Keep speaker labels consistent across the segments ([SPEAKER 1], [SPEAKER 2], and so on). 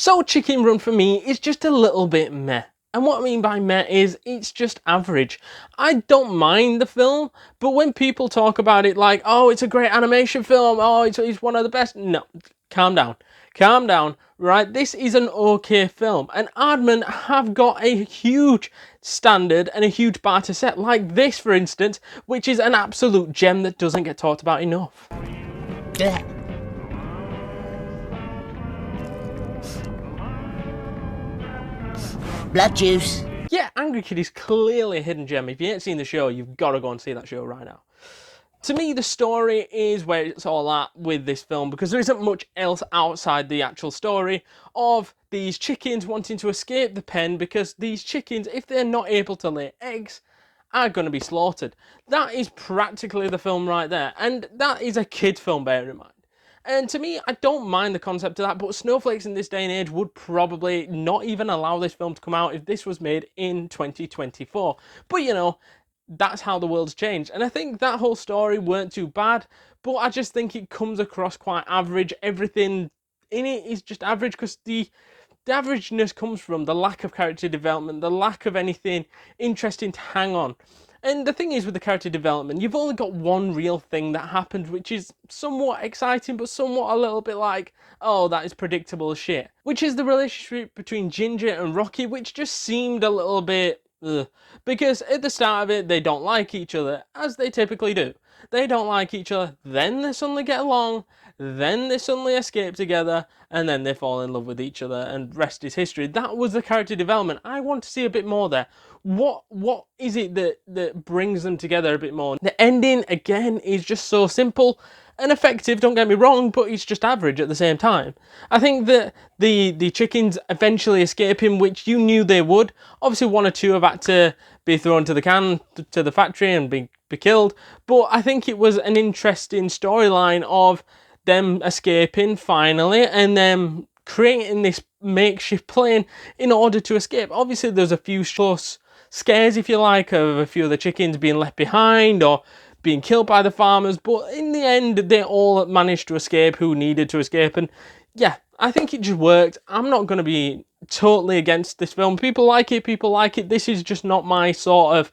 [SPEAKER 1] So Chicken Run for me is just a little bit meh. And what I mean by meh is it's just average. I don't mind the film, but when people talk about it like, oh, it's a great animation film, oh, it's one of the best. No, calm down. Calm down, right? This is an okay film. And Aardman have got a huge standard and a huge bar to set, like this, for instance, which is an absolute gem that doesn't get talked about enough.
[SPEAKER 2] Yeah. Blood juice.
[SPEAKER 1] Yeah, Angry Kid is clearly a hidden gem. If you ain't seen the show, you've got to go and see that show right now. To me, the story is where it's all at with this film, because there isn't much else outside the actual story of these chickens wanting to escape the pen, because these chickens, if they're not able to lay eggs, are going to be slaughtered. That is practically the film right there, and that is a kid film, bear in mind. And to me, I don't mind the concept of that, but snowflakes in this day and age would probably not even allow this film to come out if this was made in 2024. But you know, that's how the world's changed. And I think that whole story weren't too bad, but I just think it comes across quite average. Everything in it is just average, because the averageness comes from the lack of character development, the lack of anything interesting to hang on. And the thing is with the character development, you've only got one real thing that happened, which is somewhat exciting, but somewhat a little bit like, oh, that is predictable as shit. Which is the relationship between Ginger and Rocky, which just seemed a little bit, ugh. Because at the start of it, they don't like each other, as they typically do. They don't like each other, then they suddenly get along, then they suddenly escape together, and then they fall in love with each other, and rest is history. That was the character development. I want to see a bit more there. What is it that brings them together a bit more? The ending, again, is just so simple and effective, don't get me wrong, but it's just average at the same time. I think that the chickens eventually escape him, which you knew they would. Obviously, one or two have had to be thrown to the factory and be killed, but I think it was an interesting storyline of them escaping finally, and them creating this makeshift plane in order to escape. Obviously, there's a few close scares, if you like, of a few of the chickens being left behind or being killed by the farmers, but in the end, they all managed to escape who needed to escape, and yeah, I think it just worked. I'm not going to be totally against this film. People like it, people like it. This is just not my sort of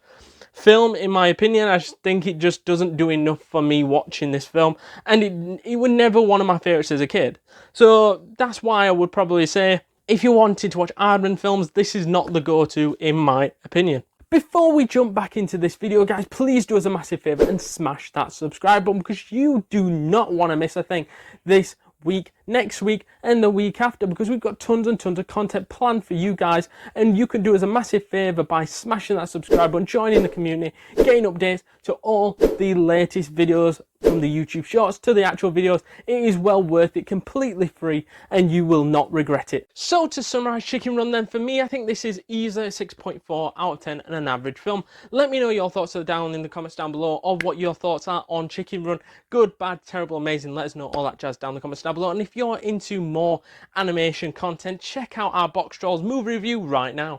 [SPEAKER 1] film, in my opinion. I just think it just doesn't do enough for me watching this film, and it was never one of my favourites as a kid. So that's why I would probably say, if you wanted to watch Aardman films, this is not the go-to, in my opinion. Before we jump back into this video, guys, please do us a massive favour and smash that subscribe button, because you do not want to miss a thing this week, next week, and the week after, because we've got tons and tons of content planned for you guys, and you can do us a massive favour by smashing that subscribe button, joining the community, getting updates to all the latest videos, from the YouTube shorts to the actual videos. It is well worth it, completely free, and you will not regret it. So to summarise Chicken Run then, for me, I think this is easily a 6.4 out of 10 and an average film. Let me know your thoughts down in the comments down below, or what your thoughts are on Chicken Run. Good, bad, terrible, amazing. Let us know all that jazz down in the comments down below. And if you're into more animation content, check out our Box Trolls movie review right now.